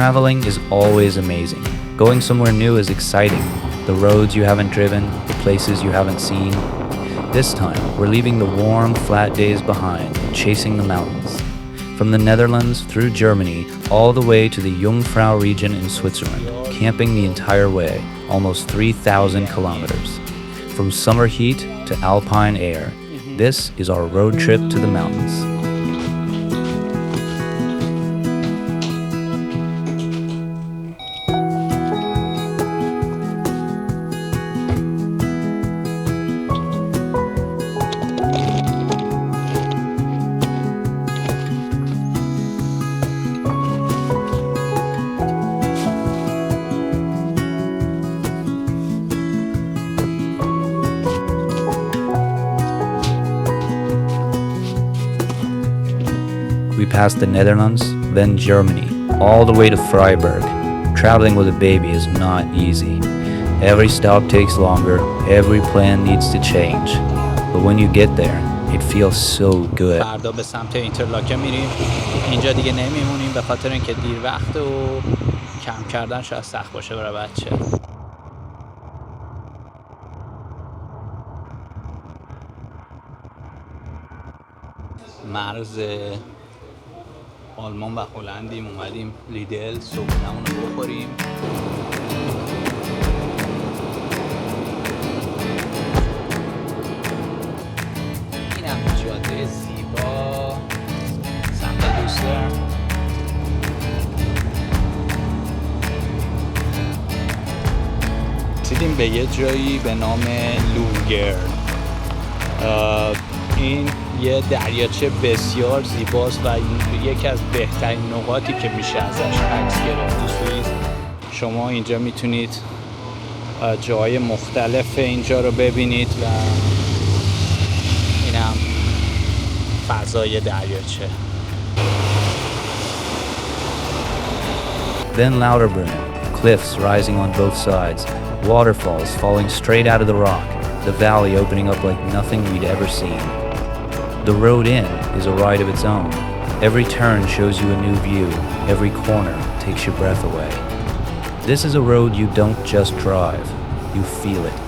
Traveling is always amazing. Going somewhere new is exciting. The roads you haven't driven, the places you haven't seen. This time, we're leaving the warm, flat days behind and chasing the mountains. From the Netherlands through Germany, all the way to the Jungfrau region in Switzerland, camping the entire way, almost 3,000 kilometers. From summer heat to alpine air, this is our road trip to the mountains. We passed the Netherlands, then Germany, all the way to Freiburg. Traveling with a baby is not easy. Every stop takes longer, every plan needs to change. But when you get there, it feels so good. فردا به سمت اینترلاکن میریم. اینجا دیگه نمیمونیم به خاطر اینکه دیر وقت و کم کردن شاید سخت باشه برای بچه. مرز آلمان و هلندیم، اومدیم لیدل صبحونمون رو بخوریم. این هم جاده زیبا سمت دوستر. رسیدیم به یه جایی به نام لونگر. این یه دریاچه بسیار زیباست و یکی از بهترین نقاطی که میشه ازش عکس گرفت تو سوئیس. شما اینجا میتونید جاهای مختلف اینجا رو ببینید و این هم فضای دریاچه. Then Lauterbrunnen, cliffs rising on both sides, waterfalls falling straight out of the rock, the valley opening up like nothing we'd ever seen. The road in is a ride of its own. Every turn shows you a new view. Every corner takes your breath away. This is a road you don't just drive, you feel it.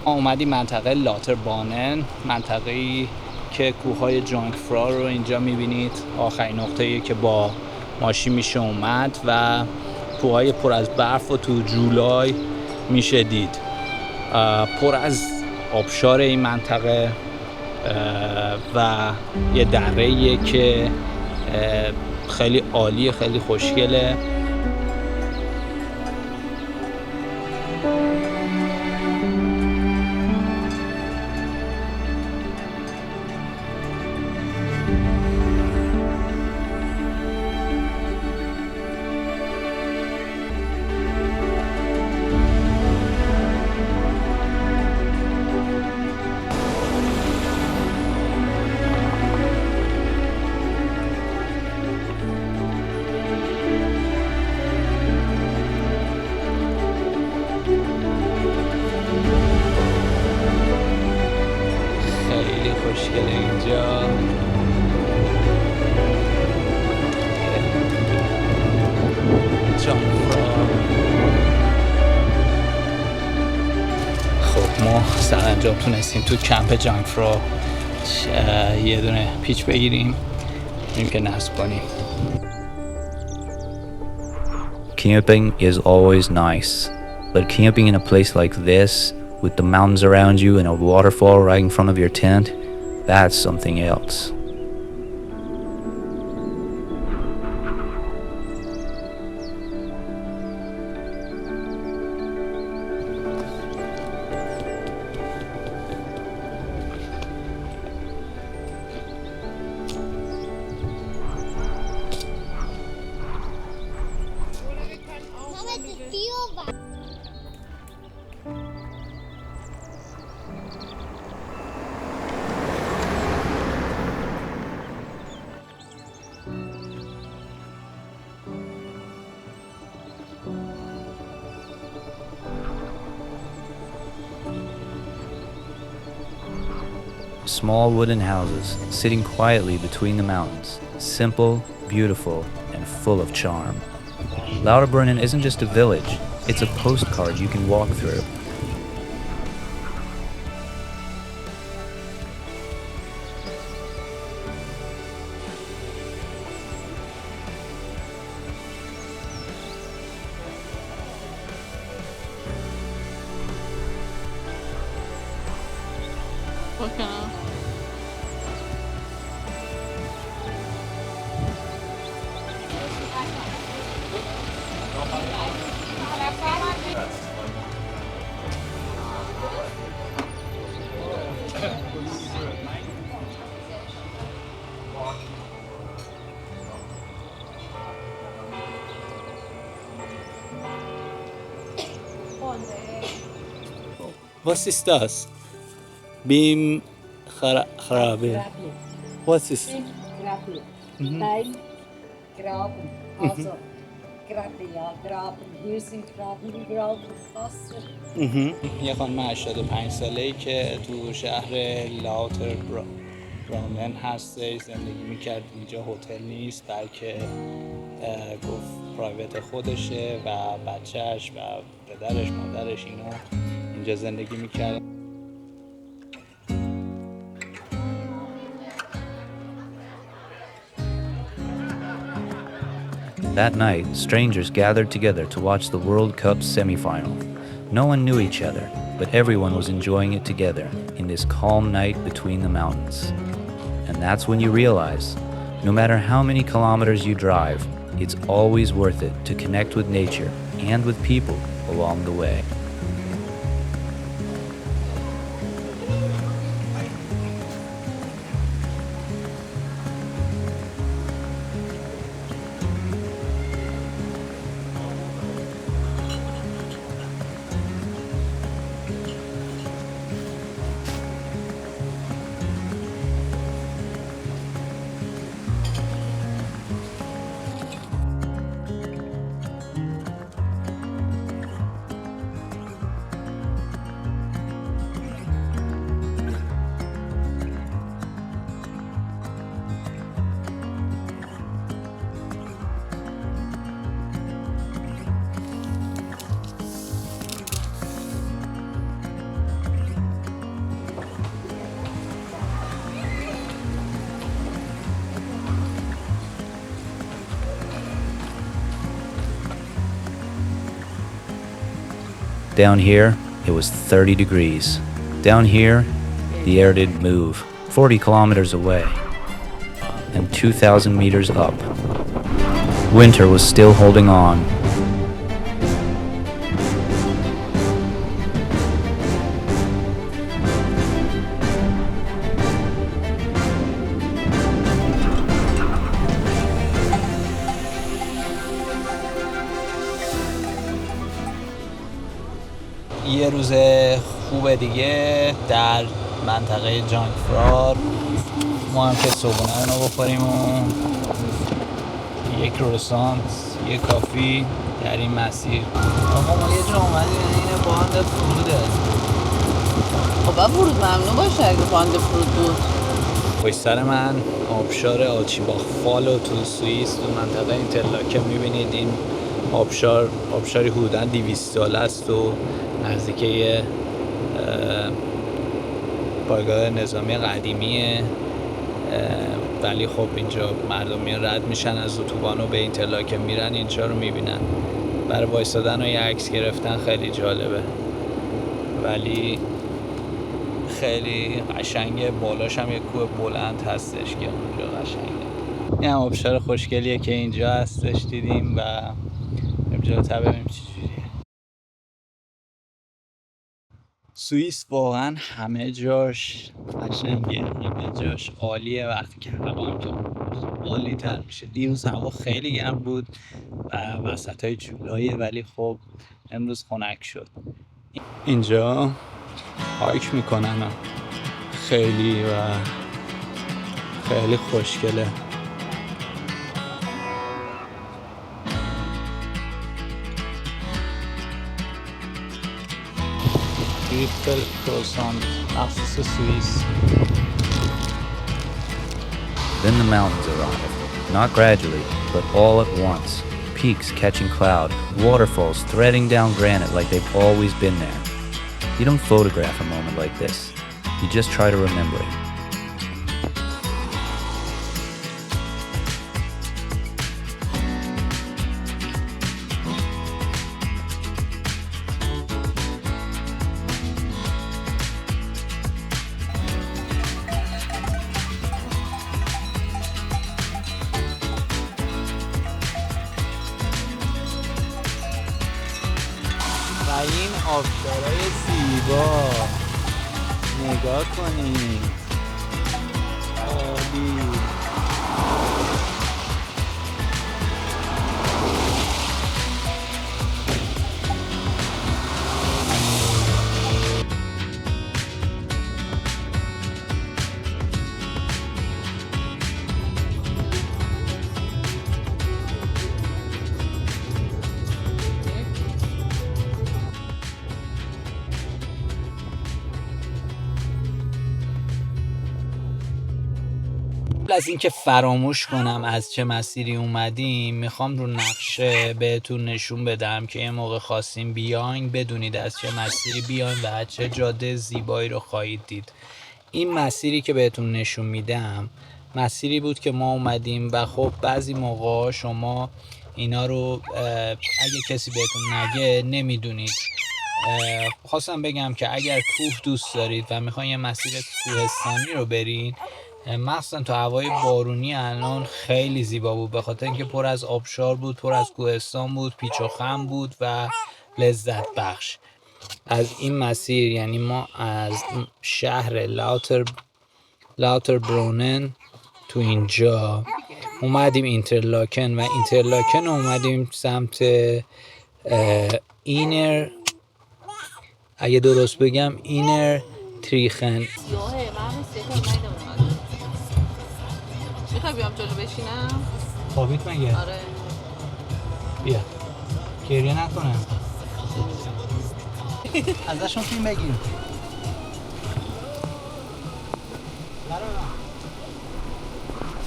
اومدیم منطقه لاتربانن، منطقه‌ای که کوههای جانگفرا رو اینجا می‌بینید. آخرین نقطه‌ای که با ماشین میشه اومد و کوههای پر از برف و تو جولای میشه دید. پر از آبشار این منطقه و یه دره‌ایه که خیلی عالیه، خیلی خوشگله. خوشگله اینجا. جانفرا. خب ما سرانجام تونستیم تو کمپ جانفرا یه دونه پیچ بگیریم، بریم که نصب کنیم. Camping is always nice, but camping in a place like this, with the mountains around you and a waterfall right in front of your tent, that's something else. small wooden houses sitting quietly between the mountains, simple, beautiful, and full of charm. Lauterbrunnen isn't just a village, it's a postcard you can walk through. Was ist das? Bim Kharabe. Was ist? Graben. Nein, graben. Also, graben. Wir sind graben überall mit Wasser. یه خانم 85 ساله‌ای که تو شهر لاوتربرونن هستش زندگی میکرد. اینجا هتل نیست بلکه گفت پرایوت خودشه و بچهش و پدرش مادرش اینا اینجا زندگی میکرد. That night, strangers gathered together to watch the World Cup semifinal. No one knew each other, but everyone was enjoying it together in this calm night between the mountains. And that's when you realize, no matter how many kilometers you drive, it's always worth it to connect with nature and with people along the way. Down here, it was 30 degrees. Down here, the air didn't move. 40 kilometers away, and 2,000 meters up, winter was still holding on. یه روز خوب دیگه در منطقه جانگفرا ما هم که صبحونه رو بخوریم و یک کروسانت یه کافی در این مسیر. آقا ما یه جا اومدیم این باند فروده. خب ورود ممنوع باشه اگه باند فرود بود. پشت سر من آبشار آچیباخ فالو تو سوئیس تو منطقه اینترلاکن میبینید. این آبشاری حدوداً 200 ساله است و نزدیکه پایگاه نظامی قدیمیه، ولی خب اینجا مردم میان رد میشن از اتوبان و به اینترلاکن میرن اینجا رو میبینن. برای وایسادن و یه عکس گرفتن خیلی جالبه، ولی خیلی قشنگه. بالاش هم یه کوه بلند هستش که اونجا قشنگه. این هم آبشار خوشگلیه که اینجا هستش دیدیم و اینجا تا ببینیم چی جوریه. سوئیس واقعا همه جاش قشنگه، همه جاش عالیه. وقتی که هوا هم عالی تر میشه. دیروز هوا خیلی گرم بود و وسطای جولایه، ولی خب امروز خنک شد. اینجا هایک میکنن خیلی و خیلی خوشگله. تریپل کروسانت مخصوص سوئیس. Then the mountains arrive, not gradually, but all at once. Peaks catching cloud, waterfalls threading down granite like they've always been there. You don't photograph a moment like this. You just try to remember it. و این آبشارهای زیبا نگاه کنید، عالی. قبل از اینکه فراموش کنم از چه مسیری اومدیم، میخوام رو نقشه بهتون نشون بدم که یه موقع خواستیم بیاین بدونید از چه مسیری بیاین و از چه جاده زیبایی رو خواهید دید. این مسیری که بهتون نشون میدم مسیری بود که ما اومدیم و خب بعضی موقع شما اینا رو اگه کسی بهتون نگه نمیدونید. خواستم بگم که اگر کوه دوست دارید و میخواین یه مسیر کوهستانی رو برین، مخصوصا تو هوای بارونی الان خیلی زیبا بود، به خاطر اینکه پر از آبشار بود، پر از کوهستان بود، پیچ و خم بود و لذت بخش. از این مسیر یعنی ما از شهر لاوتربرونن تو اینجا اومدیم اینترلاکن و اینترلاکن اومدیم سمت اینر، اگه درست بگم اینر تریخن. میخوای بیام جلو بشینم؟ خوابید مگه؟ آره. بیا گریه نکنم. ازشون فیلم بگیر.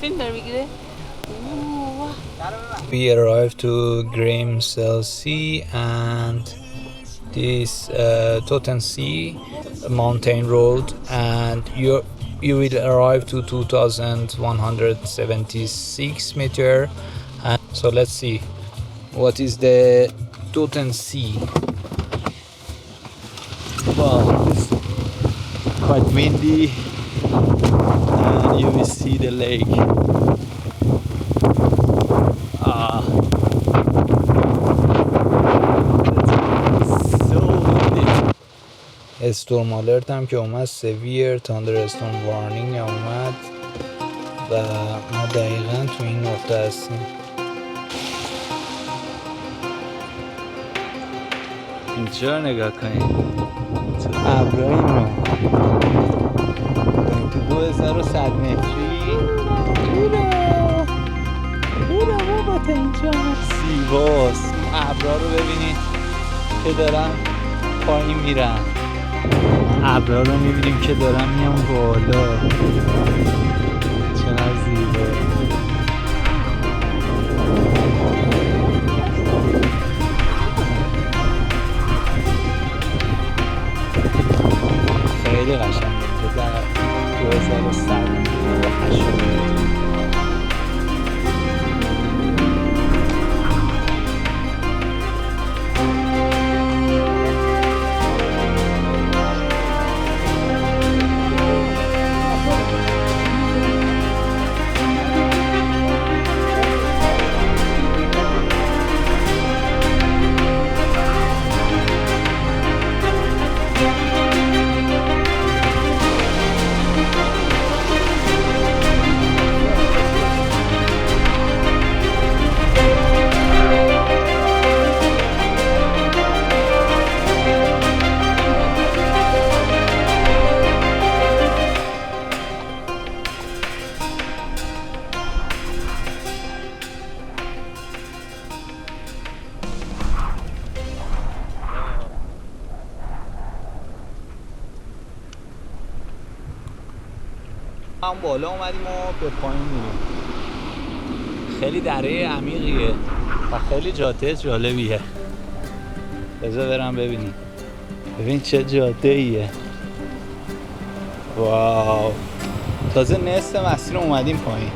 فیلم داره میگیره؟ We arrived to Grimsel Sea and this Tottensee mountain road, and you will arrive to 2176 meter. And so let's see what is the Tottensee. Wow, it's quite windy and you will see the lake. استورم آلرت هم که اومد، سویر تاندرستورم وارنینگ اومد و ما دقیقا تو این نقطه هستیم. اینجا نگاه کنید تو ابرهای ما، تو 2100 متری بورا بابا تا اینجا زیباست. ابرها رو ببینید که دارن پایین میرن، ابرها رو میبینیم که دارن میان بالا، چقدر زیبا. خیلی قشنگه. در 2100 هم بالا اومدیم و به پایین میریم. خیلی دره عمیقیه و خیلی جاده جالبیه. بذار برم ببینیم. ببین چه جاده ایه. واو، تازه نصف مسیر اومدیم پایین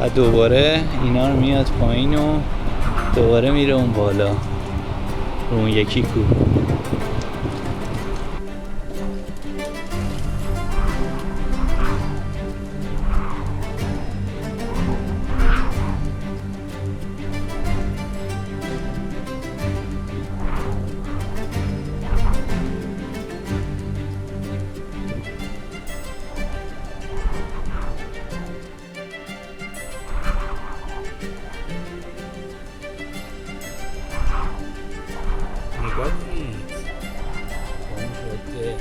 و دوباره اینا رو میاد پایین و دوباره میره اون بالا رو اون یکی کوه. نگاه کنید اون جاده.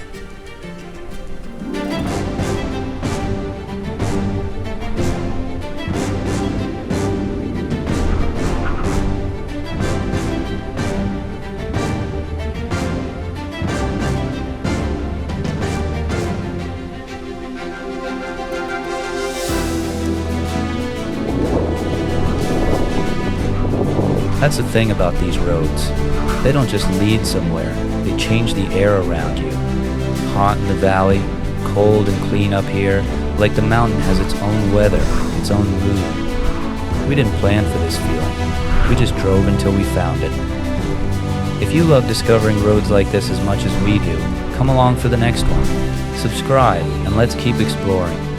That's the thing about these roads. They don't just lead somewhere, they change the air around you. Hot in the valley, cold and clean up here, like the mountain has its own weather, its own mood. We didn't plan for this feeling. We just drove until we found it. If you love discovering roads like this as much as we do, come along for the next one. Subscribe and let's keep exploring.